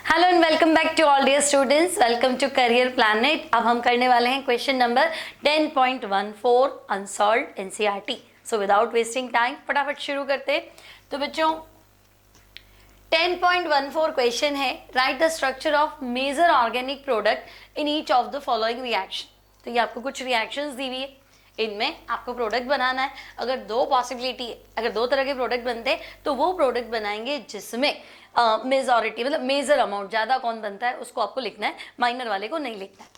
Hello and welcome back to all dear students, welcome to career planet. अब हम करने वाले हैं question number 10.14 unsolved NCERT. So without wasting time फटाफट शुरू करते हैं। तो बच्चों 10.14 क्वेश्चन है, write the structure of major organic product in each of the following reaction. तो ये आपको कुछ रिएक्शंस दी हुई है, इनमें आपको प्रोडक्ट बनाना है। अगर दो पॉसिबिलिटी है, अगर दो तरह के प्रोडक्ट बनते हैं तो वो प्रोडक्ट बनाएंगे जिसमें मेजॉरिटी मतलब मेजर अमाउंट ज्यादा कौन बनता है उसको आपको लिखना है, माइनर वाले को नहीं लिखना है।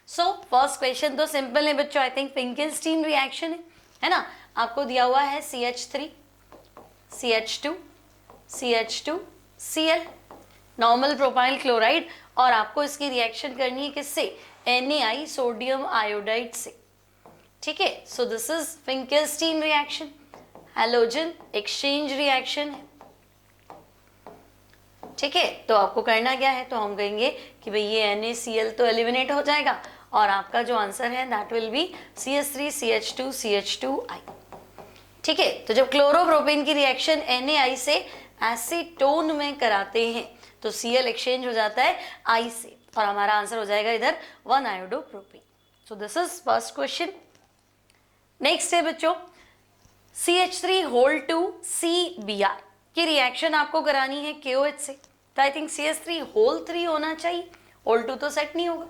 सो फर्स्ट क्वेश्चन तो सिंपल है बच्चों, आई थिंक फिंकेलस्टीन रिएक्शन है ना। आपको दिया हुआ है CH3 CH2 CH2 Cl normal propyl chloride, और आपको इसकी रिएक्शन करनी है किससे, NaI सोडियम आयोडाइड से। ठीक है, सो this is Finkelstein reaction, halogen exchange reaction है। ठीक है, तो आपको करना क्या है, तो हम कहेंगे कि भाई ये NaCl तो एलिमिनेट हो जाएगा और आपका जो आंसर है that will be CH3 CH2 CH2I। ठीक है, तो जब क्लोरोप्रोपेन की रिएक्शन NaI से एसीटोन में कराते हैं तो Cl एक्सचेंज हो जाता है I से और हमारा आंसर हो जाएगा इधर 1 iodopropane. So this is first question. Next है बच्चों CH3 होल 2 CBr की रिएक्शन आपको करानी है KOH से। तो आई थिंक CH3 होल 3 होना चाहिए, होल 2 तो सेट नहीं होगा,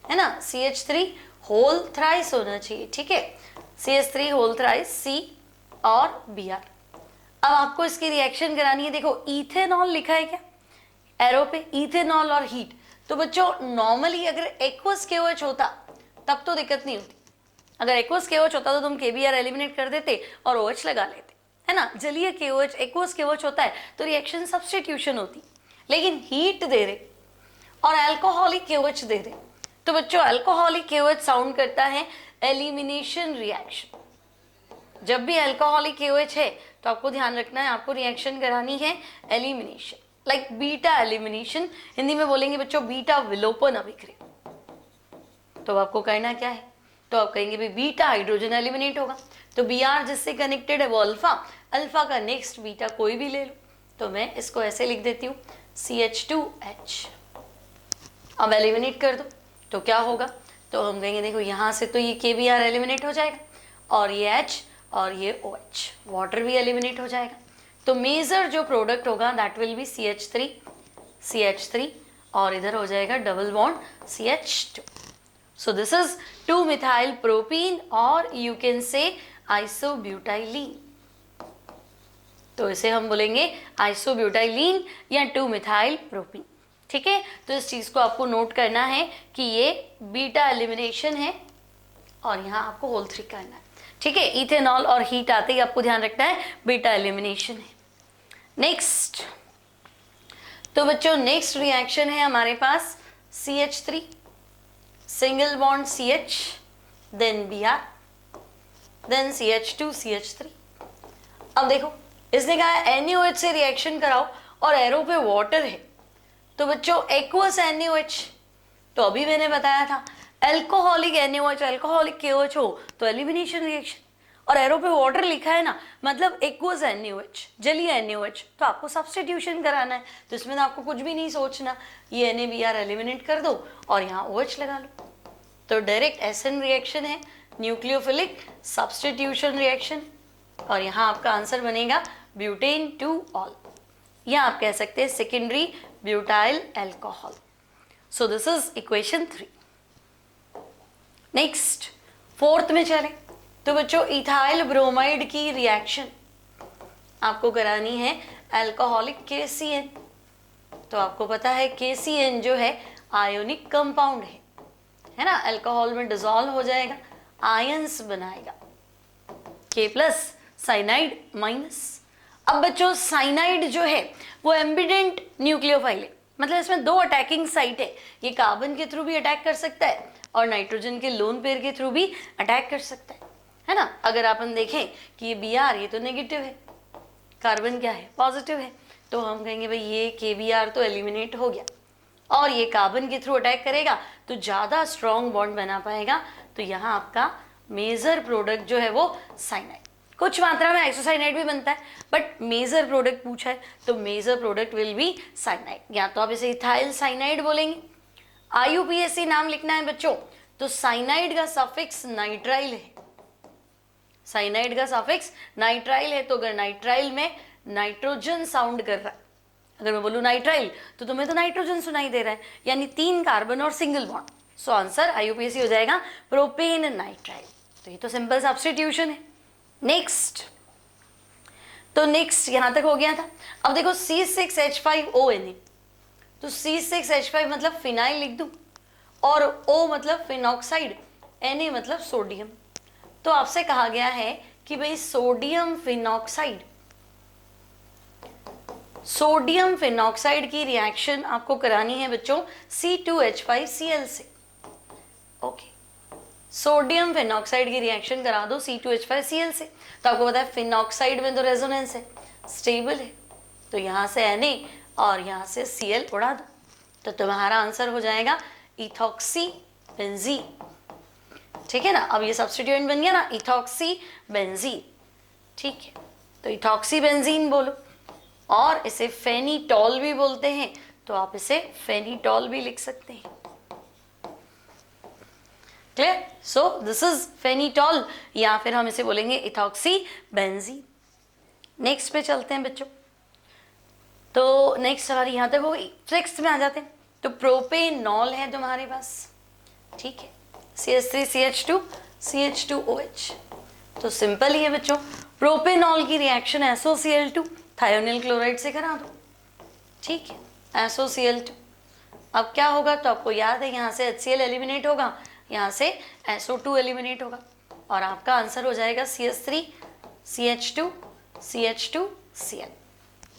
है ना। CH3 होल थ्राइस होना चाहिए। ठीक है, CH3 होल थ्राइस C और Br। अब आपको इसकी रिएक्शन करानी है। देखो इथेनॉल लिखा है क्या एरो पे, इथेनॉल और हीट। तो बच्चों नॉर्मली अगर एक्वस KOH होता तब तो दिक्कत नहीं होती, अगर एक्वस KOH होता तो तुम KBr एलिमिनेट कर देते और OH लगा लेते, है ना। जलीय KOH एक्वस KOH होता है तो रिएक्शन सब्स्टिट्यूशन होती, लेकिन हीट दे रहे और अल्कोहलिक KOH दे रहे, तो बच्चों अल्कोहलिक KOH साउंड करता है एलिमिनेशन रिएक्शन। जब भी अल्कोहलिक KOH है तो आपको ध्यान रखना है, आपको रिएक्शन करानी है elimination, like beta elimination, Hindi में बोलेंगे बच्चों बीटा विलोपन अभिक्रिया। तो आपको करना क्या है, तो आप कहेंगे भाई बीटा हाइड्रोजन एलिमिनेट होगा, तो Br जिससे कनेक्टेड है वो अल्फा, अल्फा का नेक्स्ट बीटा कोई भी ले लो। तो मैं इसको ऐसे लिख देती हूँ CH2H। अब एलिमिनेट कर दो तो क्या होगा, तो हम कहेंगे देखो यहाँ से तो ये KBr एलिमिनेट हो जाएगा और ये H और ये OH, वाटर भी एलिमिनेट हो जाएगा। तो मेजर जो प्रोडक्ट होगा दैट विल बी CH3 और इधर हो जाएगा double bond CH2। So this is 2-methyl propene और you can say isobutylene। तो इसे हम बोलेंगे isobutylene या 2-methyl propene। ठीक है, तो इस चीज को आपको नोट करना है कि ये बीटा एलिमिनेशन है और यहाँ आपको होल 3 करना है। ठीक है, इथेनॉल और हीट आते ही आपको ध्यान रखना है बीटा एलिमिनेशन है। नेक्स्ट, तो बच्चों नेक्स्ट रिएक्शन है हमारे पास CH3 single bond CH, then Br, then CH2 CH3। अब देखो इसने कहा है NaOH से रिएक्शन कराओ और एरो पे वाटर है, तो बच्चों एक्वस NaOH, तो अभी मैंने बताया था अल्कोहलिक NaOH अल्कोहलिक KOH हो तो एलिमिनेशन रिएक्शन, और एरो पे वाटर लिखा है ना मतलब एक्वस NaOH जलीय NaOH, तो आपको सब्स्टिट्यूशन कराना है। तो इसमें आपको कुछ भी नहीं सोचना, ये NaBr एलिमिनेट कर दो और यहाँ OH लगा लो, तो डायरेक्ट SN रिएक्शन है, न्यूक्लियोफिलिक सब्स्टिट्यूशन रिएक्शन, और यहाँ आपका आंसर बनेगा ब्यूटेन टू ऑल, या आप कह सकते हैं secondary butyl alcohol. So this is equation 3। Next fourth में चले, तो बच्चों इथाइल ब्रोमाइड की रिएक्शन आपको करानी है अल्कोहलिक KCN। तो आपको पता है KCN जो है आयोनिक कंपाउंड है ना, अल्कोहल में डिसॉल्व हो जाएगा, आयंस बनाएगा K प्लस साइनाइड माइनस। अब बच्चों साइनाइड जो है वो एम्बिडेंट न्यूक्लियोफाइल है, मतलब इसमें 2 अटैकिंग साइट है, ये कार्बन के थ्रू भी अटैक कर सकता है और नाइट्रोजन के लोन पेयर के थ्रू भी अटैक कर सकता है ना। अगर अपन देखें कि ये Br ये तो नेगेटिव है, कार्बन क्या है पॉजिटिव है, तो हम कहेंगे भाई ये KBr तो एलिमिनेट हो गया और ये कार्बन के थ्रू अटैक करेगा तो ज्यादा स्ट्रॉन्ग बॉन्ड बना पाएगा। तो यहाँ आपका मेजर प्रोडक्ट जो है वो साइनाइड। कुछ मात्रा में आइसोसाइनाइड भी बनता है, बट मेजर प्रोडक्ट पूछा है तो major product will be cyanide, या तो आप इसे इथाइल साइनाइड बोलेंगे। IUPAC नाम लिखना है बच्चों, तो साइनाइड का सफिक्स नाइट्राइल है, साइनाइड का सफिक्स नाइट्राइल है, तो अगर नाइट्राइल में नाइट्रोजन साउंड कर रहा है, अगर मैं बोलूं नाइट्राइल तो तुम्हें तो नाइट्रोजन सुनाई दे रहा है, यानी 3 कार्बन और single bond, so answer IUPAC हो जाएगा प्रोपेन नाइट्राइल। तो ये तो सिंपल सब्स्टिट्यूशन है। नेक्स्ट, तो नेक्स्ट यहां तक हो गया था। अब देखो C6H5ONA, तो C6H5 मतलब फिनाइल लिख दूं, और O मतलब फिनॉक्साइड, Na मतलब सोडियम। तो आपसे कहा गया है कि भाई सोडियम फिनॉक्साइड की रिएक्शन आपको करानी है बच्चों C2H5Cl से। ओके, सोडियम फिनॉक्साइड की रिएक्शन करा दो C2H5Cl से, तो आपको पता है फिनॉक्साइड में तो रेजोनेंस है, स्टेबल है, तो यहां से Na और यहां से Cl उड़ा दो, तो तुम्हारा आंसर हो जाएगा इथॉक्सी बेंजीन। ठीक है ना, अब ये सब्स्टिट्यूएंट बन गया ना इथॉक्सी बेंजीन। ठीक है, तो इथॉक्सी बेंजीन बोलो, और इसे फेनिटॉल भी बोलते हैं, तो आप इसे फेनिटॉल भी लिख सकते हैं। क्लियर? सो दिस इज फेनिटॉल, या फिर हम इसे बोलेंगे इथॉक्सी बेंजीन। नेक्स्ट पे चलते हैं बच्चों, तो नेक्स्ट हमारी यहां तक हो गई। नेक्स्ट में आ जाते हैं, तो प्रोपेनॉल है तुम्हारे पास, ठीक है, CH3CH2 CH2OH, तो सिंपल ही है बच्चों, प्रोपेनॉल की रिएक्शन SOCl2 थायोनिल क्लोराइड से करा दो। ठीक है, SOCl2, अब क्या होगा, तो आपको याद है यहाँ से HCl एलिमिनेट होगा, यहाँ से SO2 एलिमिनेट होगा, और आपका आंसर हो जाएगा CH3 CH2 CH2 Cl,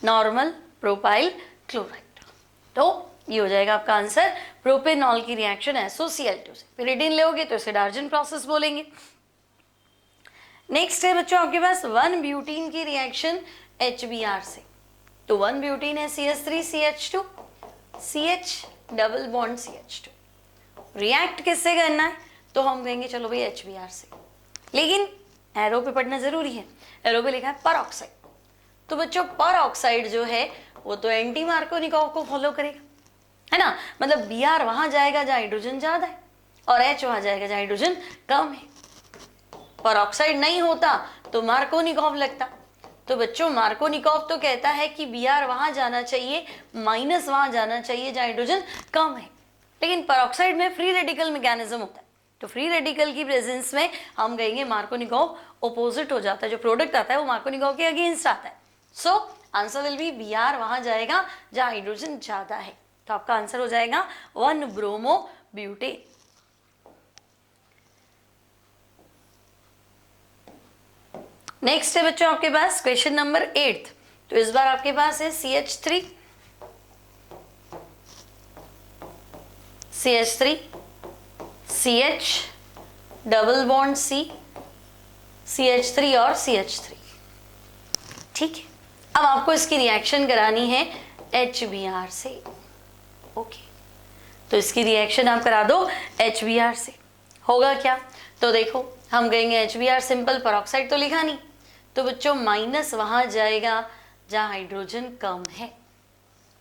normal propyl chloride. तो ये हो जाएगा आपका आंसर, प्रोपेनॉल की रिएक्शन SOCl2 से। पिरिडीन लोगे तो इसे डार्जन प्रोसेस बोलेंगे। नेक्स्ट है बच्चों आपके पास 1 ब्यूटीन की रिएक्शन HBr से, तो 1 ब्यूटीन है CH3CH2 CH double bond CH2, react किससे करना है, तो हम कहेंगे चलो भाई HBr से, लेकिन एरो पे पढ़ना जरूरी है, एरो पे लिखा है परऑक्साइड, तो बच्चों परऑक्साइड जो है वो तो एंटी मार्कोनिकॉव को फॉलो करेगा, है ना, मतलब Br वहां जाएगा जहां हाइड्रोजन ज्यादा है, और H वहां जाएगा जहां हाइड्रोजन कम है। परऑक्साइड नहीं होता तो मार्कोनिकॉव लगता, तो बच्चों मार्कोनिकॉव तो कहता है कि Br वहां जाना चाहिए, माइनस वहां जाना चाहिए जहां हाइड्रोजन कम है, लेकिन परऑक्साइड में फ्री रेडिकल मैकेनिज्म होता है, तो फ्री रेडिकल की प्रेजेंस में हम कहेंगे मार्कोनिकॉव ऑपोजिट हो जाता है, जो प्रोडक्ट आता है वो मार्कोनिकॉव के अगेंस्ट आता है। So answer will be Br वहां जाएगा जहां हाइड्रोजन ज्यादा है, तो आपका आंसर हो जाएगा 1 ब्रोमो ब्यूटेन। नेक्स्ट है बच्चों आपके पास क्वेश्चन नंबर 8, तो इस बार आपके पास है CH3 CH double bond C CH3 और CH3। ठीक है, अब आपको इसकी रिएक्शन करानी है HBr से। ओके, तो इसकी रिएक्शन आप करा दो HBr से, होगा क्या, तो देखो हम कहेंगे HBr सिंपल, परऑक्साइड तो लिखा नहीं, तो बच्चों माइनस वहां जाएगा जहां हाइड्रोजन कम है,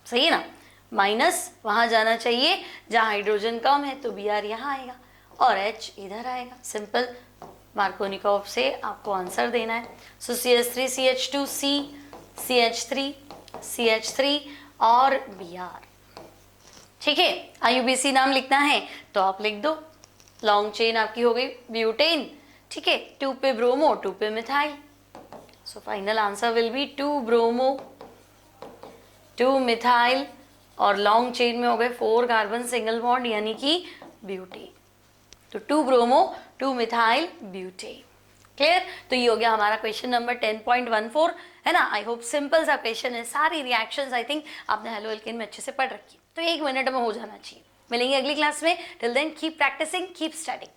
सही है ना, माइनस वहां जाना चाहिए जहां हाइड्रोजन कम है, तो Br यहाँ आएगा और H इधर आएगा, सिंपल मार्कोनिकॉव से आपको आंसर देना है। सो CH3 CH2 C CH3 CH3 और Br। ठीक है, IUPAC नाम लिखना है तो आप लिख दो, लॉन्ग चेन आपकी हो गई ब्यूटेन, ठीक है, 2 पे ब्रोमो 2 पे methyl, so final answer will be 2 bromo 2 methyl, और लॉन्ग चेन में हो गए 4 कार्बन सिंगल बॉन्ड यानी कि ब्यूटेन, तो 2 ब्रोमो 2 मिथाइल ब्यूटेन। क्लियर, तो ये हो गया हमारा क्वेश्चन नंबर 10.14, है ना। आई होप सिंपल सा क्वेश्चन है, सारी रिएक्शंस आई थिंक आपने हेलो एल्केन में अच्छे से पढ़ रखी है, तो 1 मिनट में हो जाना चाहिए। मिलेंगे अगली क्लास में, till then keep practising, keep studying.